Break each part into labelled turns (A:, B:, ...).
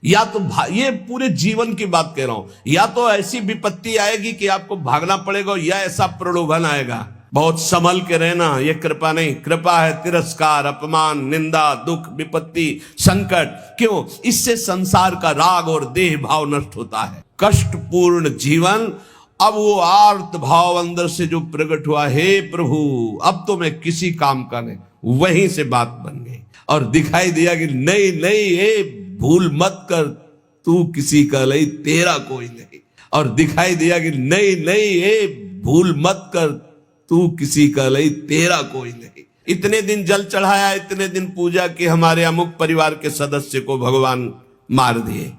A: या तो ये पूरे जीवन की बात कह रहा हूं, या तो ऐसी विपत्ति आएगी कि आपको भागना पड़ेगा, या ऐसा प्रलोभन आएगा। बहुत संभल के रहना, ये कृपा नहीं। कृपा है तिरस्कार, अपमान, निंदा, दुख, विपत्ति, संकट। क्यों? इससे संसार का राग और देह भाव नष्ट होता है। कष्टपूर्ण जीवन, अब वो आर्त भाव अंदर से जो प्रकट हुआ, हे प्रभु अब तो मैं किसी काम का नहीं, वहीं से बात बन गई और दिखाई दिया कि नहीं नहीं, ये भूल मत कर, तू किसी का नहीं, तेरा कोई नहीं। और दिखाई दिया कि नहीं नहीं, ये भूल मत कर, तू किसी का नहीं, तेरा कोई नहीं। इतने दिन जल चढ़ाया, इतने दिन पूजा की, हमारे अमुक परिवार के सदस्य को भगवान मार दिए।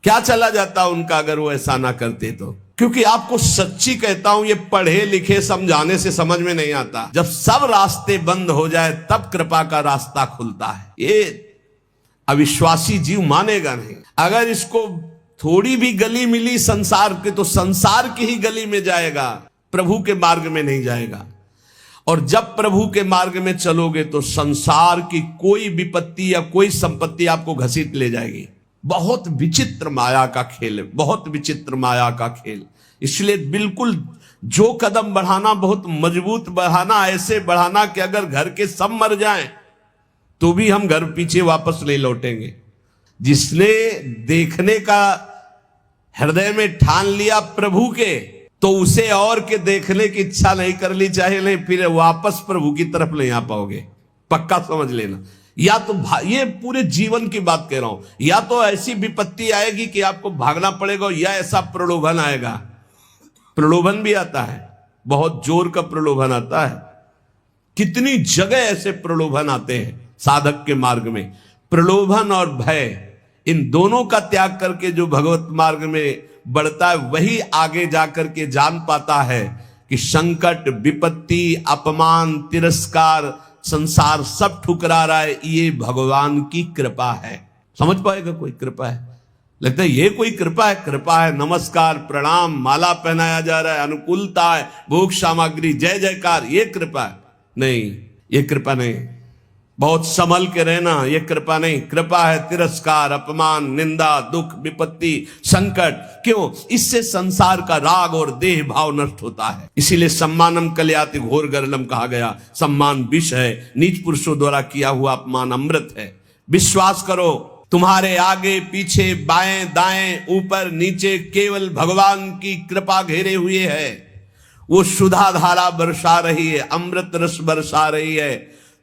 A: क्या चला जाता उनका अगर वो ऐसा ना करते तो? क्योंकि आपको सच्ची कहता हूं, ये पढ़े लिखे समझाने से समझ में नहीं आता। जब सब रास्ते बंद हो जाए तब कृपा का रास्ता खुलता है। ये अविश्वासी जीव मानेगा नहीं। अगर इसको थोड़ी भी गली मिली संसार के, तो संसार की ही गली में जाएगा, प्रभु के मार्ग में नहीं जाएगा। और जब प्रभु के मार्ग में चलोगे तो संसार की कोई विपत्ति या कोई संपत्ति आपको घसीट ले जाएगी। बहुत विचित्र माया का खेल है, बहुत विचित्र माया का खेल। इसलिए बिल्कुल जो कदम बढ़ाना बहुत मजबूत बढ़ाना, ऐसे बढ़ाना कि अगर घर के सब मर जाएं तो भी हम घर पीछे वापस नहीं लौटेंगे। जिसने देखने का हृदय में ठान लिया प्रभु के, तो उसे और के देखने की इच्छा नहीं कर ली चाहे नहीं, फिर वापस प्रभु की तरफ नहीं आ पाओगे, पक्का समझ लेना। या तो ये पूरे जीवन की बात कह रहा हूं, या तो ऐसी विपत्ति आएगी कि आपको भागना पड़ेगा, या ऐसा प्रलोभन आएगा। प्रलोभन भी आता है, बहुत जोर का प्रलोभन आता है। कितनी जगह ऐसे प्रलोभन आते हैं साधक के मार्ग में। प्रलोभन और भय, इन दोनों का त्याग करके जो भगवत मार्ग में बढ़ता है, वही आगे जाकर के जान पाता है कि संकट, विपत्ति, अपमान, तिरस्कार, संसार सब ठुकरा रहा है, ये भगवान की कृपा है। समझ पाएगा कोई? कृपा है, लगता है ये कोई कृपा है? कृपा है, नमस्कार, प्रणाम, माला पहनाया जा रहा है, अनुकूलता है, भोग सामग्री, जय जयकार, ये कृपा है? नहीं, ये कृपा नहीं। बहुत संभल के रहना, ये कृपा नहीं। कृपा है तिरस्कार, अपमान, निंदा, दुख, विपत्ति, संकट। क्यों? इससे संसार का राग और देह भाव नष्ट होता है। इसीलिए सम्मानम कलयाति घोर गरलम कहा गया। सम्मान विष है, नीच पुरुषों द्वारा किया हुआ अपमान अमृत है। विश्वास करो, तुम्हारे आगे पीछे, बाएं दाएं, ऊपर नीचे केवल भगवान की कृपा घेरे हुए है। वो सुधा धारा बरसा रही है, अमृत रस बरसा रही है।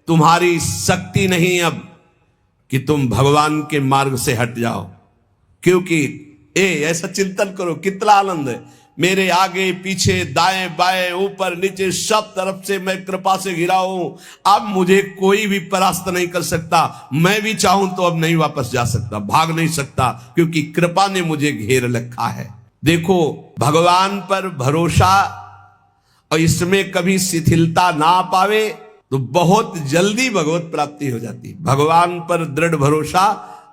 A: तुम्हारी शक्ति नहीं अब कि तुम भगवान के मार्ग से हट जाओ, क्योंकि ऐसा चिंतन करो, कितना आनंद है। मेरे आगे पीछे, दाएं बाएं, ऊपर नीचे, सब तरफ से मैं कृपा से घिरा हूं। अब मुझे कोई भी परास्त नहीं कर सकता। मैं भी चाहूं तो अब नहीं वापस जा सकता, भाग नहीं सकता, क्योंकि कृपा ने मुझे घेर रखा है। देखो, भगवान पर भरोसा और इसमें कभी शिथिलता ना पावे तो बहुत जल्दी भगवत प्राप्ति हो जाती है। भगवान पर दृढ़ भरोसा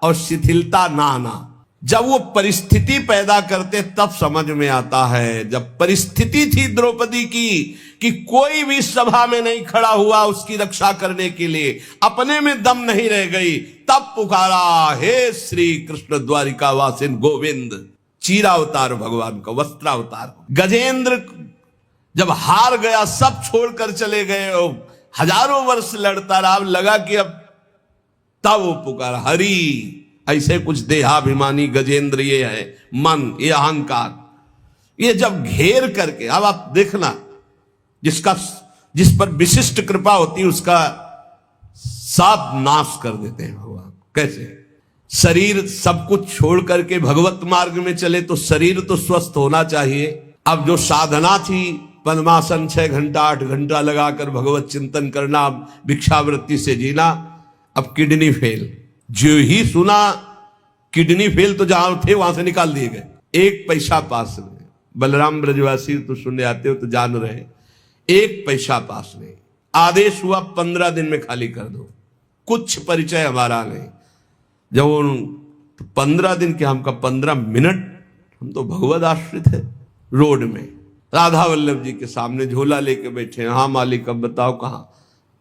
A: और शिथिलता ना आना। जब वो परिस्थिति पैदा करते तब समझ में आता है। जब परिस्थिति थी द्रौपदी की कि कोई भी सभा में नहीं खड़ा हुआ उसकी रक्षा करने के लिए, अपने में दम नहीं रह गई, तब पुकारा, हे श्री कृष्ण द्वारिका वासिन गोविंद। चीरावतार भगवान का, वस्त्रावतार। गजेंद्र जब हार गया, सब छोड़कर चले गए, हजारों वर्ष लड़ता रहा, लगा कि अब, तब वो पुकारा, हरि। ऐसे कुछ देहाभिमानी गजेंद्र ये है, मन, ये अहंकार, ये जब घेर करके, अब आप देखना, जिस पर विशिष्ट कृपा होती है उसका सब नाश कर देते हैं भगवान। कैसे? शरीर सब कुछ छोड़ करके भगवत मार्ग में चले तो शरीर तो स्वस्थ होना चाहिए। अब जो साधना थी, पद्मासन 6 घंटा 8 घंटा लगाकर भगवत चिंतन करना, भिक्षावृत्ति से जीना, अब किडनी फेल। जो ही सुना किडनी फेल, तो जहां थे वहां से निकाल दिए गए, एक पैसा पास नहीं। बलराम ब्रजवासी तो सुनने आते हो तो जान रहे, एक पैसा पास नहीं। आदेश हुआ 15 दिन में खाली कर दो, कुछ परिचय हमारा नहीं। जब 15 दिन के, हमका 15 मिनट, हम तो भगवत आश्रित है। रोड में राधा वल्लभ जी के सामने झोला लेके बैठे, हाँ मालिक अब बताओ कहाँ।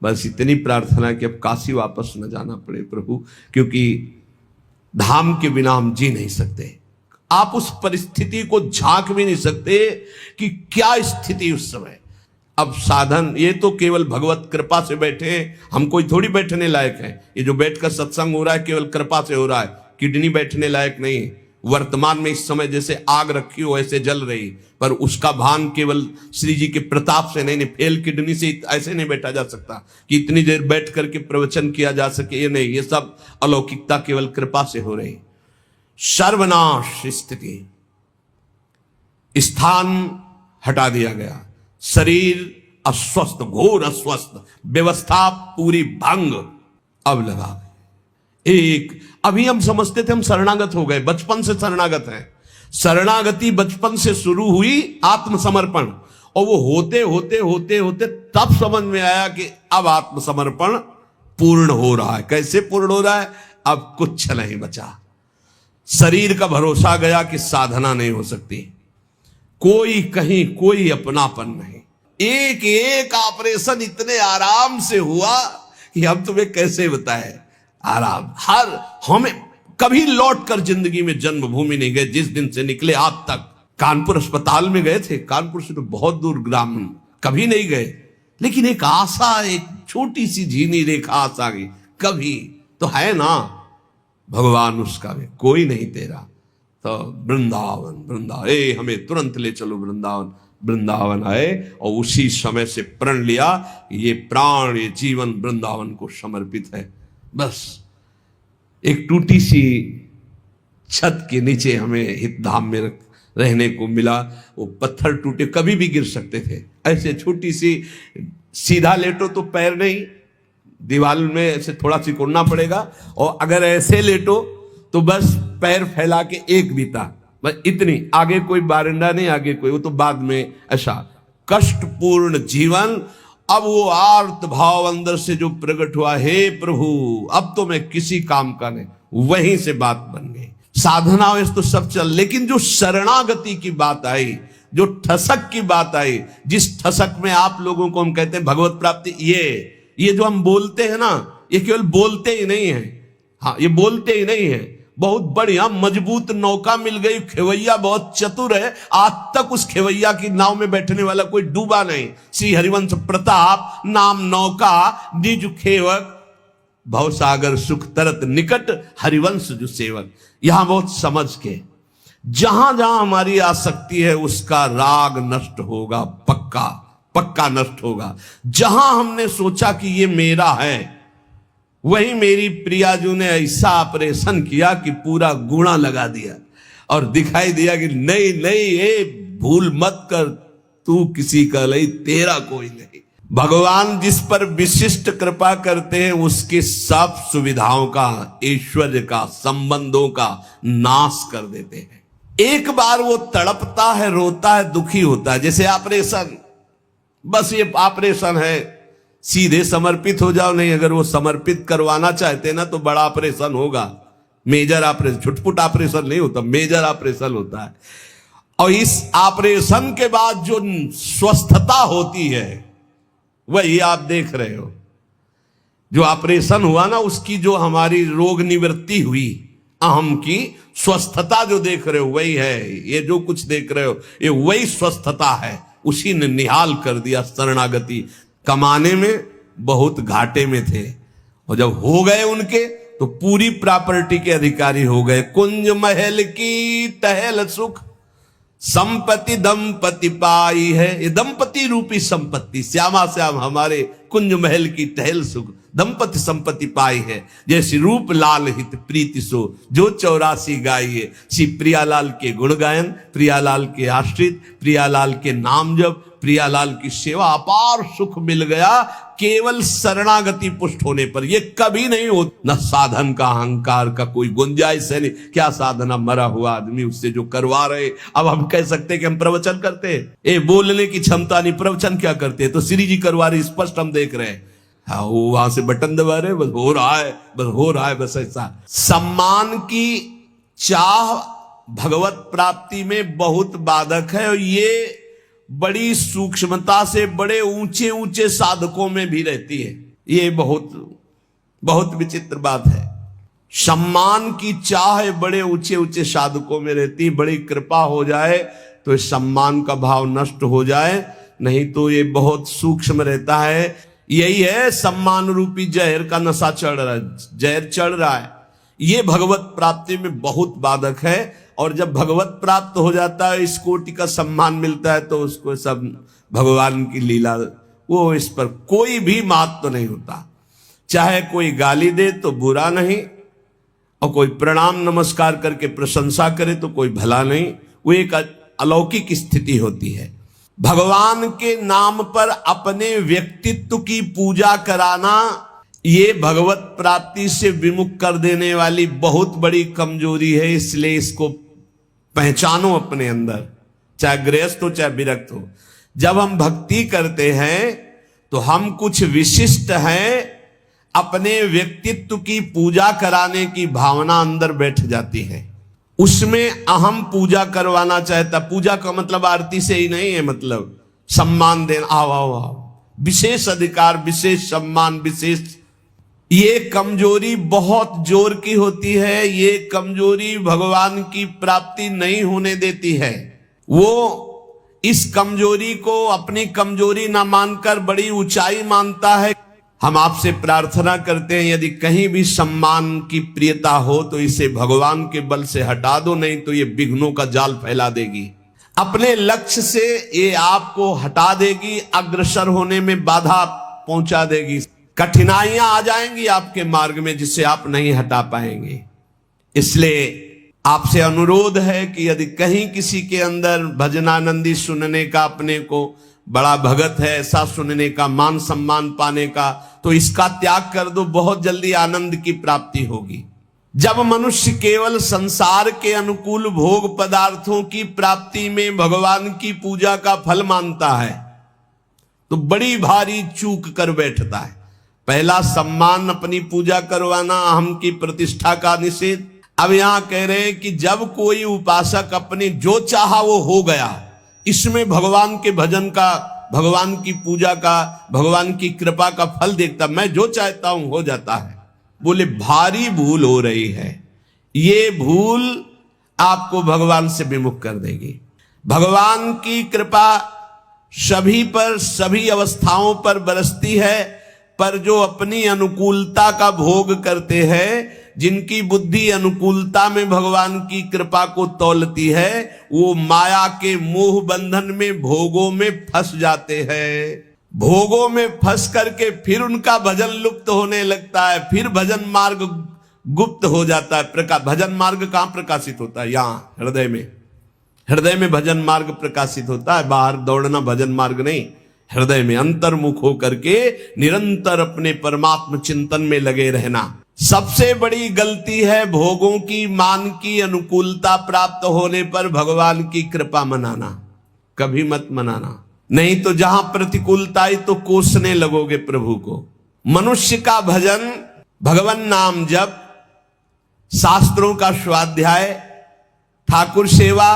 A: बस इतनी प्रार्थना कि अब काशी वापस न जाना पड़े प्रभु, क्योंकि धाम के बिना हम जी नहीं सकते। आप उस परिस्थिति को झांक भी नहीं सकते कि क्या स्थिति उस समय। अब साधन ये तो केवल भगवत कृपा से बैठे हैं, हम कोई थोड़ी बैठने लायक है। ये जो बैठकर सत्संग हो रहा है केवल कृपा से हो रहा है, किडनी बैठने लायक नहीं। वर्तमान में इस समय जैसे आग रखी हो ऐसे जल रही, पर उसका भान केवल श्री जी के प्रताप से नहीं, फेल किडनी से ऐसे नहीं बैठा जा सकता कि इतनी देर बैठ करके प्रवचन किया जा सके। ये नहीं, ये सब अलौकिकता केवल कृपा से हो रही। सर्वनाश स्थिति, स्थान हटा दिया गया, शरीर अस्वस्थ, घोर अस्वस्थ, व्यवस्था पूरी भंग। अब लगा एक, अभी हम समझते थे हम शरणागत हो गए, बचपन से शरणागत हैं। शरणागति बचपन से शुरू हुई, आत्मसमर्पण, और वो होते होते होते होते तब समझ में आया कि अब आत्मसमर्पण पूर्ण हो रहा है। कैसे पूर्ण हो रहा है? अब कुछ नहीं बचा। शरीर का भरोसा गया कि साधना नहीं हो सकती, कोई कहीं कोई अपनापन नहीं। एक एक ऑपरेशन इतने आराम से हुआ कि हम तुम्हें कैसे बताएं। आराम, हर हमें कभी लौट कर जिंदगी में जन्मभूमि नहीं गए। जिस दिन से निकले आज तक कानपुर अस्पताल में गए थे, कानपुर से तो बहुत दूर ग्राम, कभी नहीं गए। लेकिन एक आशा, एक छोटी सी झीनी रेखा आशा की, कभी तो है ना भगवान उसका भी कोई नहीं तेरा। तो वृंदावन वृंदावन, हमें तुरंत ले चलो वृंदावन। वृंदावन आए और उसी समय से प्रण लिया, ये प्राण ये जीवन वृंदावन को समर्पित है। बस एक टूटी सी छत के नीचे हमें हितधाम में रहने को मिला। वो पत्थर टूटे, कभी भी गिर सकते थे। ऐसे छोटी सी, सीधा लेटो तो पैर नहीं, दीवार में ऐसे थोड़ा सिकुड़ना पड़ेगा, और अगर ऐसे लेटो तो बस पैर फैला के एक बीता, बस इतनी, आगे कोई बारंडा नहीं, आगे कोई, वो तो बाद में। ऐसा कष्टपूर्ण जीवन। अब वो आर्त भाव अंदर से जो प्रकट हुआ, हे प्रभु अब तो मैं किसी काम का नहीं, वहीं से बात बन गई। साधना वैसे तो सब चल, लेकिन जो शरणागति की बात आई, जो ठसक की बात आई, जिस ठसक में आप लोगों को हम कहते हैं भगवत प्राप्ति, ये जो हम बोलते हैं ना, ये केवल बोलते ही नहीं है। हाँ, ये बोलते ही नहीं है, बहुत बढ़िया मजबूत नौका मिल गई, खेवैया बहुत चतुर है, आज तक उस खेवैया की नाव में बैठने वाला कोई डूबा नहीं। श्री हरिवंश प्रताप नाम नौका, निज खेवक, भवसागर सुख तरत निकट, हरिवंश जो सेवक। यहां बहुत समझ के, जहां जहां हमारी आसक्ति है उसका राग नष्ट होगा, पक्का पक्का नष्ट होगा। जहां हमने सोचा कि ये मेरा है, वही मेरी प्रियाजू ने ऐसा ऑपरेशन किया कि पूरा गुणा लगा दिया और दिखाई दिया कि नहीं नहीं, ये भूल मत कर, तू किसी का नहीं, तेरा कोई नहीं। भगवान जिस पर विशिष्ट कृपा करते हैं उसके सब सुविधाओं का, ऐश्वर्य का, संबंधों का नाश कर देते हैं। एक बार वो तड़पता है, रोता है, दुखी होता है, जैसे ऑपरेशन, बस ये ऑपरेशन है, सीधे समर्पित हो जाओ। नहीं, अगर वो समर्पित करवाना चाहते ना तो बड़ा ऑपरेशन होगा, मेजर ऑपरेशन, छुटपुट ऑपरेशन नहीं होता, मेजर ऑपरेशन होता है। और इस ऑपरेशन के बाद जो स्वस्थता होती है वही आप देख रहे हो। जो ऑपरेशन हुआ ना, उसकी जो हमारी रोग निवृत्ति हुई, अहम की स्वस्थता जो देख रहे हो वही है। ये जो कुछ देख रहे हो ये वही स्वस्थता है, उसी ने निहाल कर दिया। शरणागति कमाने में बहुत घाटे में थे, और जब हो गए उनके तो पूरी प्रॉपर्टी के अधिकारी हो गए। कुंज महल की टहल सुख, संपत्ति दंपति पाई है। ये दंपति रूपी संपत्ति, श्यामा श्याम हमारे कुंज महल की टहल सुख, दंपति संपत्ति पाई है। जैसे रूप लाल हित प्रीति सो, जो 84 गाइए। श्री प्रियालाल के गुण गायन, प्रियालाल के आश्रित, प्रियालाल के नाम जप, प्रियालाल की सेवा, अपार सुख मिल गया केवल शरणागति पुष्ट होने पर। ये कभी नहीं हो, न साधन का अहंकार का कोई गुंजाइश है नहीं। क्या साधना, मरा हुआ आदमी उससे जो करवा रहे। अब हम कह सकते कि हम प्रवचन करते हैं, ये बोलने की क्षमता नहीं, प्रवचन क्या करते हैं? तो श्री जी करवा रहे, स्पष्ट हम देख रहे हैं। हाँ, वो वहां से बटन दबा रहे, बस हो रहा है, बस हो रहा है, बस ऐसा। सम्मान की चाह भगवत प्राप्ति में बहुत बाधक है, और ये बड़ी सूक्ष्मता से बड़े ऊंचे ऊंचे साधकों में भी रहती है। ये बहुत बहुत विचित्र बात है। सम्मान की चाह बड़े ऊंचे ऊंचे साधकों में रहती है, बड़ी कृपा हो जाए तो इस सम्मान का भाव नष्ट हो जाए, नहीं तो ये बहुत सूक्ष्म रहता है। यही है सम्मान रूपी जहर का नशा चढ़ रहा है, जहर चढ़ रहा है। ये भगवत प्राप्ति में बहुत बाधक है। और जब भगवत प्राप्त हो जाता है, इस कोटि का सम्मान मिलता है, तो उसको सब भगवान की लीला, वो इस पर कोई भी महत्व तो नहीं होता। चाहे कोई गाली दे तो बुरा नहीं, और कोई प्रणाम नमस्कार करके प्रशंसा करे तो कोई भला नहीं। वो एक अलौकिक स्थिति होती है। भगवान के नाम पर अपने व्यक्तित्व की पूजा कराना, ये भगवत प्राप्ति से विमुख कर देने वाली बहुत बड़ी कमजोरी है। इसलिए इसको पहचानो अपने अंदर, चाहे गृहस्थ हो चाहे विरक्त हो। जब हम भक्ति करते हैं तो हम कुछ विशिष्ट हैं, अपने व्यक्तित्व की पूजा कराने की भावना अंदर बैठ जाती है। उसमें अहम पूजा करवाना चाहता। पूजा का मतलब आरती से ही नहीं है, मतलब सम्मान देना, आओ आओ आओ, विशेष अधिकार, विशेष सम्मान, विशेष। ये कमजोरी बहुत जोर की होती है। ये कमजोरी भगवान की प्राप्ति नहीं होने देती है। वो इस कमजोरी को अपनी कमजोरी ना मानकर बड़ी ऊंचाई मानता है। हम आपसे प्रार्थना करते हैं, यदि कहीं भी सम्मान की प्रियता हो तो इसे भगवान के बल से हटा दो, नहीं तो ये विघ्नों का जाल फैला देगी। अपने लक्ष्य से ये आपको हटा देगी, अग्रसर होने में बाधा पहुंचा देगी। कठिनाइयां आ जाएंगी आपके मार्ग में जिसे आप नहीं हटा पाएंगे। इसलिए आपसे अनुरोध है कि यदि कहीं किसी के अंदर भजनानंदी सुनने का, अपने को बड़ा भगत है ऐसा सुनने का, मान सम्मान पाने का, तो इसका त्याग कर दो, बहुत जल्दी आनंद की प्राप्ति होगी। जब मनुष्य केवल संसार के अनुकूल भोग पदार्थों की प्राप्ति में भगवान की पूजा का फल मानता है तो बड़ी भारी चूक कर बैठता है। पहला सम्मान, अपनी पूजा करवाना, अहम की प्रतिष्ठा का निषेध। अब यहां कह रहे हैं कि जब कोई उपासक अपने जो चाहा वो हो गया, इसमें भगवान के भजन का, भगवान की पूजा का, भगवान की कृपा का फल देखता, मैं जो चाहता हूं हो जाता है, बोले भारी भूल हो रही है। ये भूल आपको भगवान से विमुख कर देगी। भगवान की कृपा सभी पर, सभी अवस्थाओं पर बरसती है, पर जो अपनी अनुकूलता का भोग करते हैं, जिनकी बुद्धि अनुकूलता में भगवान की कृपा को तौलती है, वो माया के मोह बंधन में, भोगों में फंस जाते हैं। भोगों में फंस करके फिर उनका भजन लुप्त होने लगता है, फिर भजन मार्ग गुप्त हो जाता है। भजन मार्ग कहां प्रकाशित होता है? यहां हृदय में। हृदय में भजन मार्ग प्रकाशित होता है, बाहर दौड़ना भजन मार्ग नहीं। हृदय में अंतर्मुख होकर के निरंतर अपने परमात्म चिंतन में लगे रहना। सबसे बड़ी गलती है भोगों की, मान की अनुकूलता प्राप्त होने पर भगवान की कृपा मनाना। कभी मत मनाना, नहीं तो जहां प्रतिकूलता आई तो कोसने लगोगे प्रभु को। मनुष्य का भजन, भगवान नाम जप, शास्त्रों का स्वाध्याय, ठाकुर सेवा,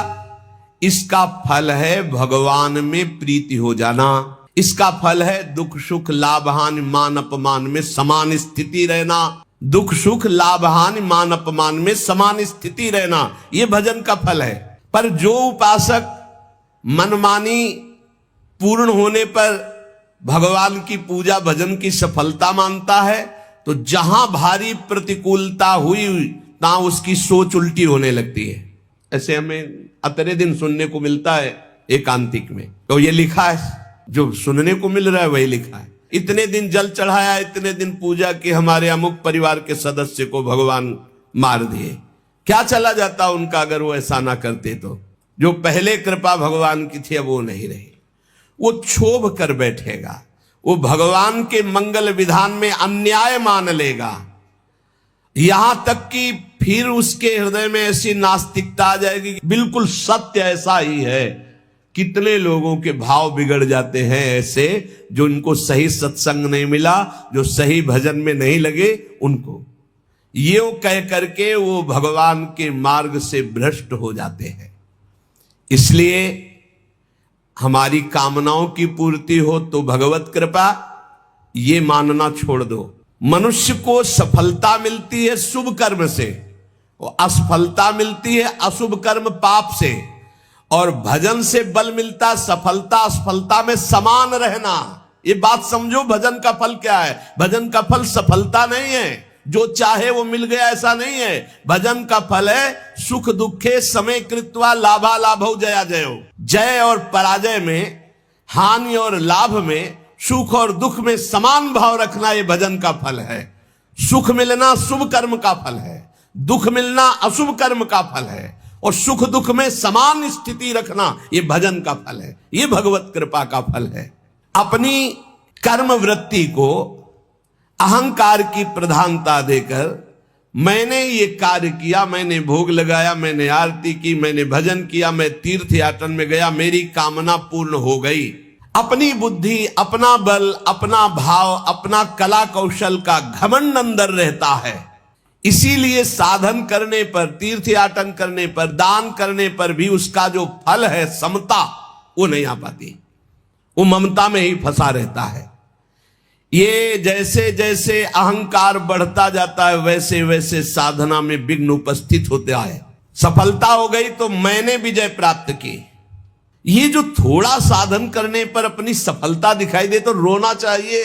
A: इसका फल है भगवान में प्रीति हो जाना। इसका फल है दुख सुख लाभ हानि मान अपमान में समान स्थिति रहना। दुख सुख लाभ हानि मान अपमान में समान स्थिति रहना, यह भजन का फल है। पर जो उपासक मनमानी पूर्ण होने पर भगवान की पूजा भजन की सफलता मानता है, तो जहां भारी प्रतिकूलता हुई ना उसकी सोच उल्टी होने लगती है। ऐसे हमें अतरे दिन सुनने को मिलता है एकांतिक में। तो ये लिखा है, जो सुनने को मिल रहा है वही लिखा है। इतने दिन जल चढ़ाया, इतने दिन पूजा की, हमारे अमुक परिवार के सदस्य को भगवान मार दिए। क्या चला जाता उनका अगर वो ऐसा ना करते तो? जो पहले कृपा भगवान की थी अब वो नहीं रही। वो क्षोभ कर बैठेगा, वो भगवान के मंगल विधान में अन्याय मान लेगा। यहां तक कि फिर उसके हृदय में ऐसी नास्तिकता आ जाएगी, बिल्कुल सत्य ऐसा ही है। कितने लोगों के भाव बिगड़ जाते हैं ऐसे, जो इनको सही सत्संग नहीं मिला, जो सही भजन में नहीं लगे, उनको ये कह करके वो भगवान के मार्ग से भ्रष्ट हो जाते हैं। इसलिए हमारी कामनाओं की पूर्ति हो तो भगवत कृपा, ये मानना छोड़ दो। मनुष्य को सफलता मिलती है शुभ कर्म से, और असफलता मिलती है अशुभ कर्म पाप से। और भजन से बल मिलता सफलता असफलता में समान रहना। ये बात समझो, भजन का फल क्या है? भजन का फल सफलता नहीं है, जो चाहे वो मिल गया ऐसा नहीं है। भजन का फल है सुख दुखे समय कृत्वा लाभा लाभौ जया जयो। जय और पराजय में, हानि और लाभ में, सुख और दुख में समान भाव रखना, ये भजन का फल है। सुख मिलना शुभ कर्म का फल है, दुख मिलना अशुभ कर्म का फल है, और सुख दुख में समान स्थिति रखना, ये भजन का फल है, ये भगवत कृपा का फल है। अपनी कर्म वृत्ति को अहंकार की प्रधानता देकर मैंने ये कार्य किया, मैंने भोग लगाया, मैंने आरती की, मैंने भजन किया, मैं तीर्थ याटन में गया, मेरी कामना पूर्ण हो गई। अपनी बुद्धि, अपना बल, अपना भाव, अपना कला कौशल का घमंड अंदर रहता है। इसीलिए साधन करने पर, तीर्थ याटन करने पर, दान करने पर भी उसका जो फल है समता, वो नहीं आ पाती, वो ममता में ही फंसा रहता है। ये जैसे जैसे अहंकार बढ़ता जाता है वैसे वैसे साधना में विघ्न उपस्थित होता है। सफलता हो गई तो मैंने विजय प्राप्त की। ये जो थोड़ा साधन करने पर अपनी सफलता दिखाई दे तो रोना चाहिए।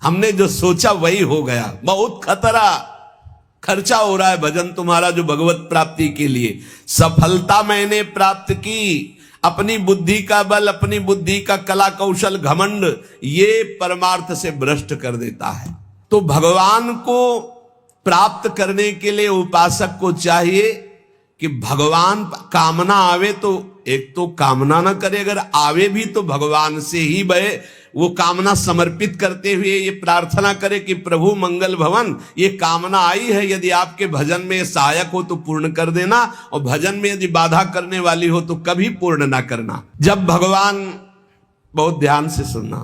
A: हमने जो सोचा वही हो गया, बहुत खतरा, खर्चा हो रहा है भजन तुम्हारा जो भगवत प्राप्ति के लिए। सफलता मैंने प्राप्त की, अपनी बुद्धि का बल, अपनी बुद्धि का कला कौशल, घमंड, ये परमार्थ से भ्रष्ट कर देता है। तो भगवान को प्राप्त करने के लिए उपासक को चाहिए कि भगवान कामना आवे तो एक तो कामना ना करे, अगर आवे भी तो भगवान से ही बहे। वो कामना समर्पित करते हुए ये प्रार्थना करे कि प्रभु मंगल भवन, ये कामना आई है, यदि आपके भजन में सहायक हो तो पूर्ण कर देना, और भजन में यदि बाधा करने वाली हो तो कभी पूर्ण ना करना। जब भगवान, बहुत ध्यान से सुनना,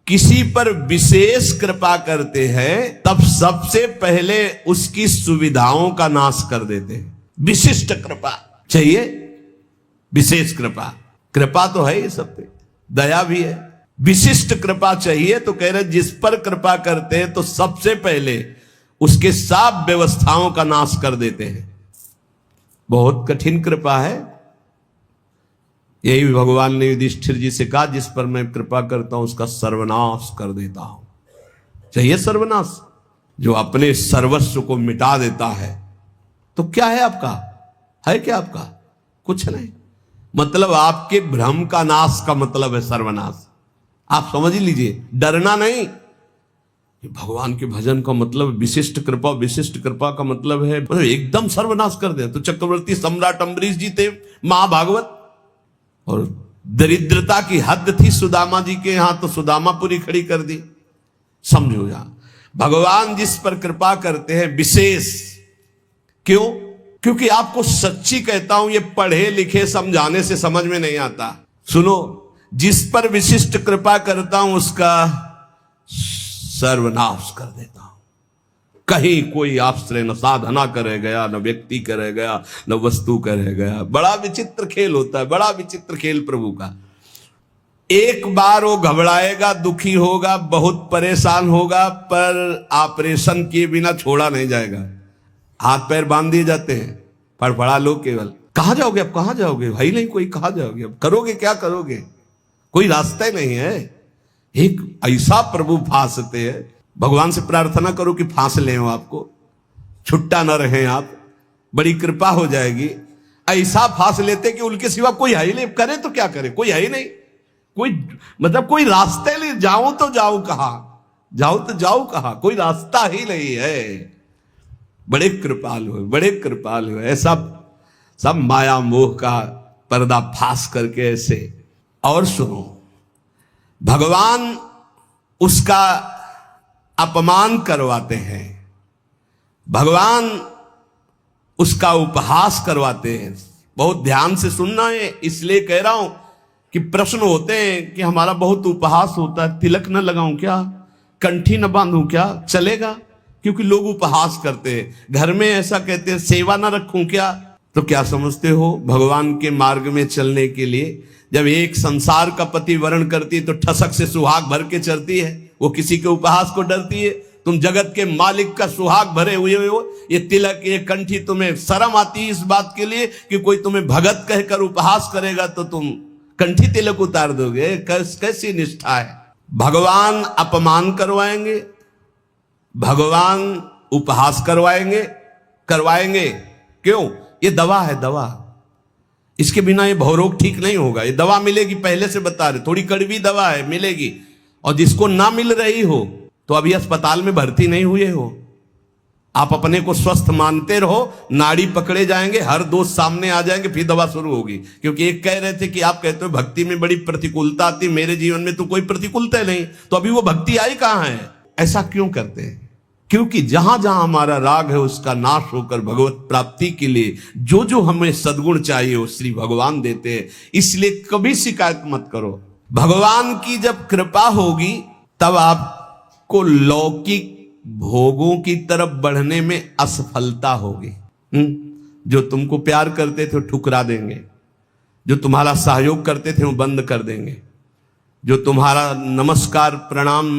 A: किसी पर विशेष कृपा करते हैं तब सबसे पहले उसकी सुविधाओं का नाश कर देते हैं। विशिष्ट कृपा चाहिए, विशेष कृपा, कृपा तो है ये सब पे, दया भी है, विशिष्ट कृपा चाहिए। तो कह रहे जिस पर कृपा करते हैं तो सबसे पहले उसके सब व्यवस्थाओं का नाश कर देते हैं। बहुत कठिन कृपा है। यही भगवान ने युधिष्ठिर जी से कहा, जिस पर मैं कृपा करता हूं उसका सर्वनाश कर देता हूं। चाहिए सर्वनाश, जो अपने सर्वस्व को मिटा देता है। तो क्या है आपका, है क्या आपका? कुछ नहीं। मतलब आपके भ्रम का नाश का मतलब है सर्वनाश। आप समझ लीजिए, डरना नहीं। भगवान के भजन का मतलब विशिष्ट कृपा, विशिष्ट कृपा का मतलब है मतलब एकदम सर्वनाश कर दे। तो चक्रवर्ती सम्राट अम्बरीश जी थे महाभागवत, और दरिद्रता की हद थी सुदामा जी के यहां, तो सुदामापुरी खड़ी कर दी। समझो जा, भगवान जिस पर कृपा करते हैं विशेष, क्यों? क्योंकि आपको सच्ची कहता हूं, ये पढ़े लिखे समझाने से समझ में नहीं आता। सुनो, जिस पर विशिष्ट कृपा करता हूं उसका सर्वनाश कर देता हूं। कहीं कोई आश्रय न साधना करे गया, न व्यक्ति करे गया, न वस्तु करे गया। बड़ा विचित्र खेल होता है, बड़ा विचित्र खेल प्रभु का। एक बार वो घबराएगा, दुखी होगा, बहुत परेशान होगा, पर ऑपरेशन किए बिना छोड़ा नहीं जाएगा। हाथ पैर बांध दिए जाते हैं, फड़फड़ा लो केवल। कहां जाओगे अब, कहां जाओगे? भाई नहीं कोई, कहां जाओगे अब, करोगे क्या करोगे? कोई रास्ता ही नहीं है। एक ऐसा प्रभु फांसते हैं, भगवान से प्रार्थना करो कि फांस ले आपको, छुट्टा ना रहे आप, बड़ी कृपा हो जाएगी। ऐसा फांस लेते कि उनके सिवा कोई है ही नहीं, करे तो क्या करे, कोई है ही नहीं, कोई मतलब कोई रास्ते नहीं। जाऊं तो जाऊं कहां, जाऊं तो जाऊं कहां, कोई रास्ता ही नहीं है। बड़े कृपालु है, बड़े कृपालु है। सब माया मोह का पर्दा फांस करके ऐसे। और सुनो, भगवान उसका अपमान करवाते हैं, भगवान उसका उपहास करवाते हैं। बहुत ध्यान से सुनना है, इसलिए कह रहा हूं कि प्रश्न होते हैं कि हमारा बहुत उपहास होता है, तिलक न लगाऊं क्या, कंठी न बांधूं क्या, चलेगा? क्योंकि लोग उपहास करते हैं। घर में ऐसा कहते हैं, सेवा न रखूं क्या? तो क्या समझते हो, भगवान के मार्ग में चलने के लिए जब एक संसार का पति वर्ण करती है तो ठसक से सुहाग भर के चलती है, वो किसी के उपहास को डरती है। तुम जगत के मालिक का सुहाग भरे हुए हो, ये तिलक ये कंठी, तुम्हें शर्म आती है इस बात के लिए कि कोई तुम्हें भगत कहकर उपहास करेगा तो तुम कंठी तिलक उतार दोगे? कैसी निष्ठा है? भगवान अपमान करवाएंगे, भगवान उपहास करवाएंगे। क्यों? ये दवा है, दवा। इसके बिना ये भवरोग ठीक नहीं होगा। ये दवा मिलेगी, पहले से बता रहे, थोड़ी कड़वी दवा है, मिलेगी। और जिसको ना मिल रही हो तो अभी अस्पताल में भर्ती नहीं हुए हो, आप अपने को स्वस्थ मानते रहो, नाड़ी पकड़े जाएंगे, हर दोस्त सामने आ जाएंगे, फिर दवा शुरू होगी। क्योंकि एक कह रहे थे कि आप कहते हो भक्ति में बड़ी प्रतिकूलता आती, मेरे जीवन में तो कोई प्रतिकूलता नहीं, तो अभी वो भक्ति आई कहां है? ऐसा क्यों करते हैं? क्योंकि जहां जहां हमारा राग है उसका नाश होकर भगवत प्राप्ति के लिए जो जो हमें सद्गुण चाहिए वो श्री भगवान देते हैं। इसलिए कभी शिकायत मत करो। भगवान की जब कृपा होगी तब आपको लौकिक भोगों की तरफ बढ़ने में असफलता होगी। जो तुमको प्यार करते थे वो ठुकरा देंगे, जो तुम्हारा सहयोग करते थे वो बंद कर देंगे, जो तुम्हारा नमस्कार प्रणाम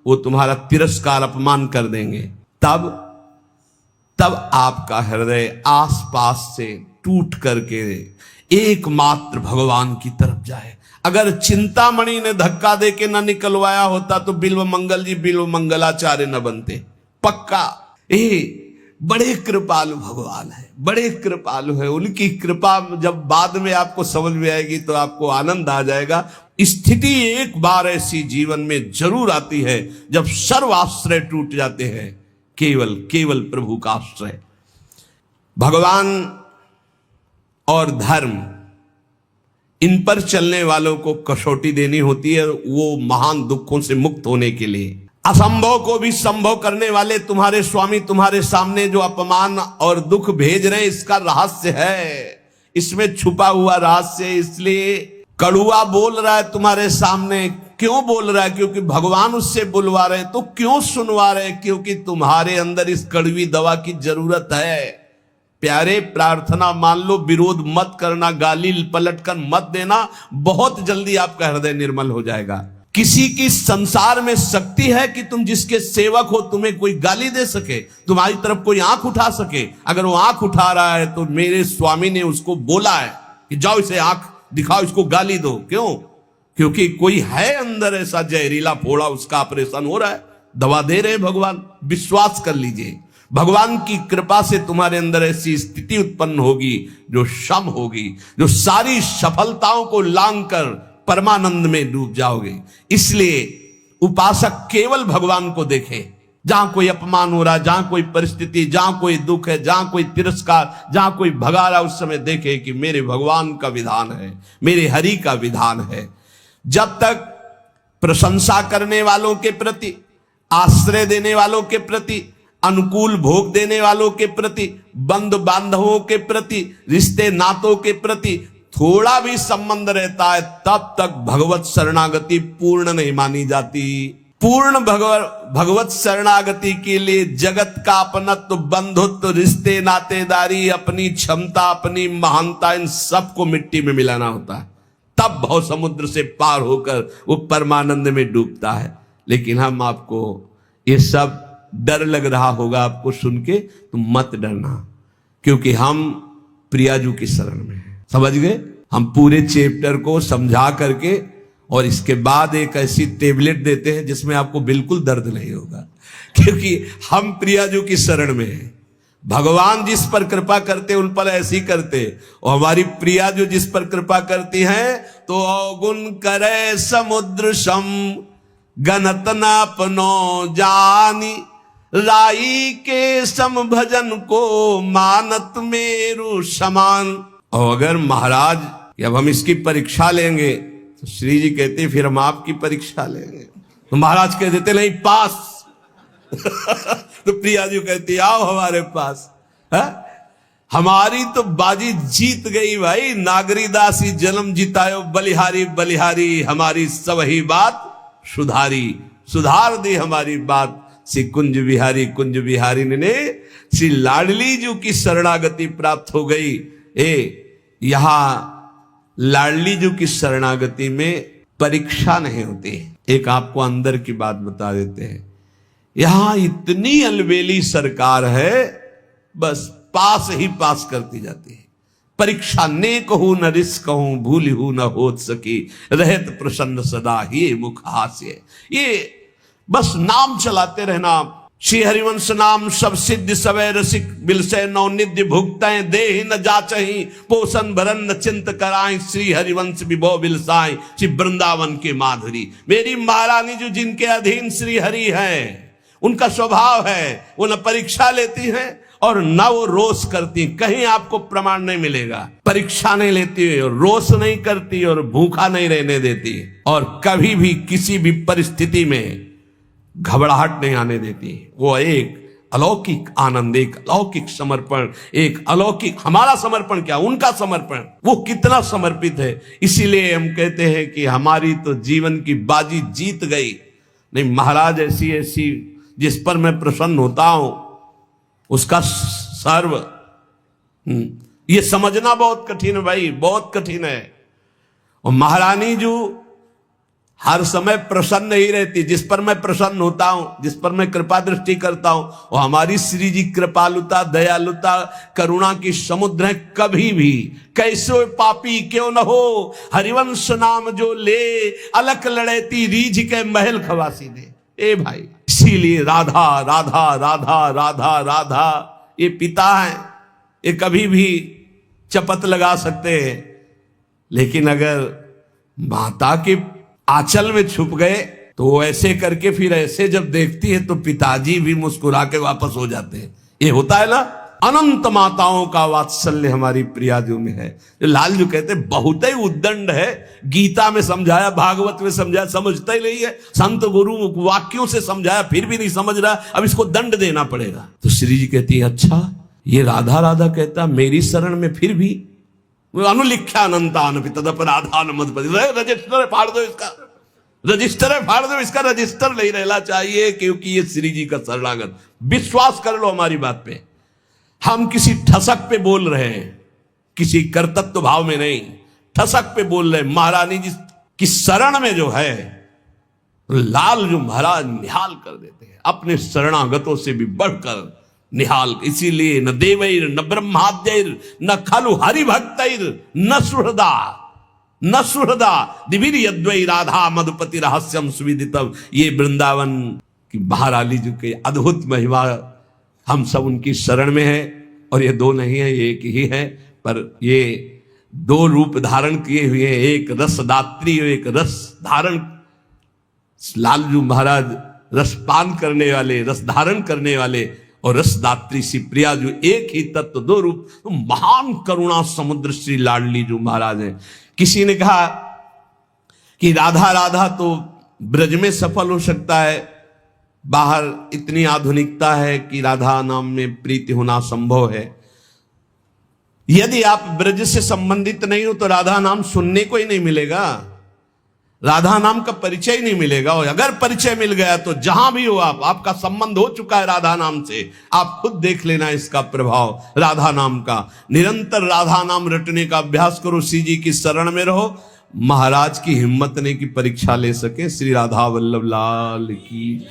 A: वो तुम्हारा तिरस्कार अपमान कर देंगे। तब आपका हृदय आसपास से टूट करके एकमात्र भगवान की तरफ जाए। अगर चिंतामणि ने धक्का देके न निकलवाया होता तो बिल्व मंगल जी बिल्व मंगलाचार्य न बनते, पक्का। बड़े कृपालु भगवान है, बड़े कृपालु है। उनकी कृपा जब बाद में आपको समझ में आएगी तो आपको आनंद आ जाएगा। स्थिति एक बार ऐसी जीवन में जरूर आती है जब सर्व आश्रय टूट जाते हैं, केवल प्रभु का आश्रय। भगवान और धर्म, इन पर चलने वालों को कसौटी देनी होती है, वो महान दुखों से मुक्त होने के लिए। असंभव को भी संभव करने वाले तुम्हारे स्वामी तुम्हारे सामने जो अपमान और दुख भेज रहे हैं, इसका रहस्य है, इसमें छुपा हुआ रहस्य है। इसलिए कड़ुआ बोल रहा है तुम्हारे सामने, क्यों बोल रहा है? क्योंकि भगवान उससे बुलवा रहे। तो क्यों सुनवा रहे? क्योंकि तुम्हारे अंदर इस कड़वी दवा की जरूरत है। प्यारे, प्रार्थना मान लो, विरोध मत करना, गाली पलट कर मत देना, बहुत जल्दी आपका हृदय निर्मल हो जाएगा। किसी की संसार में शक्ति है कि तुम जिसके सेवक हो तुम्हें कोई गाली दे सके, तुम्हारी तरफ कोई आंख उठा सके? अगर वो आंख उठा रहा है तो मेरे स्वामी ने उसको बोला है कि जाओ इसे आंख दिखाओ, इसको गाली दो। क्यों? क्योंकि कोई है अंदर ऐसा जहरीला फोड़ा, उसका ऑपरेशन हो रहा है, दवा दे रहे भगवान। विश्वास कर लीजिए, भगवान की कृपा से तुम्हारे अंदर ऐसी स्थिति उत्पन्न होगी जो शम होगी, जो सारी सफलताओं को लांग कर परमानंद में डूब जाओगे। इसलिए उपासक केवल भगवान को देखे। जहां कोई अपमान हो रहा, जहां कोई परिस्थिति, जहां कोई दुख है, जहां कोई तिरस्कार, जहां कोई भगा रहा, उस समय देखे कि मेरे भगवान का विधान है, मेरे हरि का विधान है। जब तक प्रशंसा करने वालों के प्रति, आश्रय देने वालों के प्रति, अनुकूल भोग देने वालों के प्रति, बंधु बांधवों के प्रति, रिश्ते नातों के प्रति थोड़ा भी संबंध रहता है, तब तक भगवत शरणागति पूर्ण नहीं मानी जाती। पूर्ण भगवत शरणागति के लिए जगत का अपनत्व, बंधुत्व, रिश्ते, नातेदारी, अपनी क्षमता, अपनी महानता, इन सबको मिट्टी में मिलाना होता है। तब भव समुद्र से पार होकर वो परमानंद में डूबता है। लेकिन हम आपको ये सब डर लग रहा होगा आपको सुन के, तो मत डरना, क्योंकि हम प्रियाजू की शरण में हैं। समझ गए? हम पूरे चैप्टर को समझा करके और इसके बाद एक ऐसी टेबलेट देते हैं जिसमें आपको बिल्कुल दर्द नहीं होगा, क्योंकि हम प्रियाजू की शरण में हैं। भगवान जिस पर कृपा करते उन पर ऐसी करते, और हमारी प्रिया जो जिस पर कृपा करती हैं तो अवगुण करे समुद्र सम, गणत न अपनो जानी, राई के सम भजन को मानत मेरु समान। और अगर महाराज अब हम इसकी परीक्षा लेंगे तो श्री जी कहते फिर हम आपकी परीक्षा लेंगे, तो महाराज कह देते नहीं पास। तो प्रिया जी कहती आओ हमारे पास। है? हमारी तो बाजी जीत गई भाई। नागरीदासी जन्म जितायो बलिहारी बलिहारी, हमारी सब ही बात सुधारी, सुधार दी हमारी बात। श्री कुंज बिहारी ने श्री लाडली जी की शरणागति प्राप्त हो गई। यहां लाडली जी की शरणागति में परीक्षा नहीं होती। एक आपको अंदर की बात बता देते हैं, यहां इतनी अलबेली सरकार है, बस पास ही पास करती जाती है। परीक्षा ने कहूं न रिस कहूं, भूल हूं न होत सकी, रहत प्रसन्न सदा ही मुख हास्य। ये बस नाम चलाते रहना। श्री हरिवंश नाम सब सिद्ध सवै रसिक, बिलसे नवनिध्य भुगतै देहि न जाचहि, पोषण भरन न चिंत कराई, श्री हरिवंश विभो बिलसाई, श्री वृंदावन के माधुरी। मेरी महारानी जो जिनके अधीन श्री हरि है, उनका स्वभाव है वो न परीक्षा लेती है और न वो रोष करती। कहीं आपको प्रमाण नहीं मिलेगा। परीक्षा नहीं लेती, रोष नहीं करती और भूखा नहीं रहने देती, और कभी भी किसी भी परिस्थिति में घबराहट नहीं आने देती। वो एक अलौकिक आनंद, एक अलौकिक समर्पण, एक अलौकिक, हमारा समर्पण क्या, उनका समर्पण, वो कितना समर्पित है। इसीलिए हम कहते हैं कि हमारी तो जीवन की बाजी जीत गई। नहीं, महाराज ऐसी ऐसी जिस पर मैं प्रसन्न होता हूं उसका सर्व, ये समझना बहुत कठिन है भाई, बहुत कठिन है। और महारानी जो हर समय प्रसन्न ही रहती, जिस पर मैं प्रसन्न होता हूं, जिस पर मैं कृपा दृष्टि करता हूं, वो हमारी श्री जी कृपालुता, दयालुता, करुणा की समुद्र है। कभी भी कैसो पापी क्यों न हो, हरिवंश नाम जो ले, अलख लड़ेती रीझ के महल खवासी दे। ए भाई, इसीलिए राधा राधा राधा राधा राधा ये पिता है, ये कभी भी चपत लगा सकते हैं, लेकिन अगर माता के आंचल में छुप गए तो वो ऐसे करके फिर ऐसे जब देखती है तो पिताजी भी मुस्कुरा के वापस हो जाते हैं। ये होता है ना, अनंत माताओं का वात्सल्य हमारी प्रियाजू में है। जो लाल जो कहते बहुत ही उद्दंड है, गीता में समझाया, भागवत में समझाया, समझता ही नहीं है। संत गुरु वाक्यों से समझाया फिर भी नहीं समझ रहा, अब इसको दंड देना पड़ेगा। तो श्री जी कहती है, अच्छा ये राधा राधा कहता मेरी शरण में फिर भी अनुलिख्या अनंतान तदपराधान मदपति, रजिस्टर फाड़ दो इसका, रजिस्टर फाड़ दो इसका, रजिस्टर नहीं रहना चाहिए, क्योंकि ये श्री जी का शरणागत। विश्वास कर लो हमारी बात पे, हम किसी ठसक पे बोल रहे हैं, किसी कर्तव्य भाव में नहीं, ठसक पे बोल रहे हैं। महारानी जी की शरण में जो है, लाल जो महाराज निहाल कर देते हैं, अपने शरणागतों से भी बढ़कर निहाल। इसीलिए न देवैर न ब्रह्माद्यैर न खलु हरिभक्तैर न सुहृदा, न सुहृदा दिवीर यद्वै राधा मधुपति रहस्यम सुविदितम। ये वृंदावन की महारानी जी के अद्भुत महिमा, हम सब उनकी शरण में है। और ये दो नहीं है, एक ही है, पर ये दो रूप धारण किए हुए हैं, एक रसदात्री और एक रस धारण। लालजू महाराज रसपान करने वाले, रस धारण करने वाले, और रसदात्री श्री प्रिया जो एक ही तत्व दो रूप। तो महान करुणा समुद्र श्री लाडली जो महाराज है। किसी ने कहा कि राधा राधा तो ब्रज में सफल हो सकता है, बाहर इतनी आधुनिकता है कि राधा नाम में प्रीति होना संभव है। यदि आप ब्रज से संबंधित नहीं हो तो राधा नाम सुनने को ही नहीं मिलेगा, राधा नाम का परिचय ही नहीं मिलेगा। और अगर परिचय मिल गया तो जहां भी हो आप, आपका संबंध हो चुका है राधा नाम से, आप खुद देख लेना इसका प्रभाव राधा नाम का। निरंतर राधा नाम रटने का अभ्यास करो, श्री जी की शरण में रहो। महाराज की हिम्मत नहीं की परीक्षा ले सके। श्री राधा वल्लभ लाल की।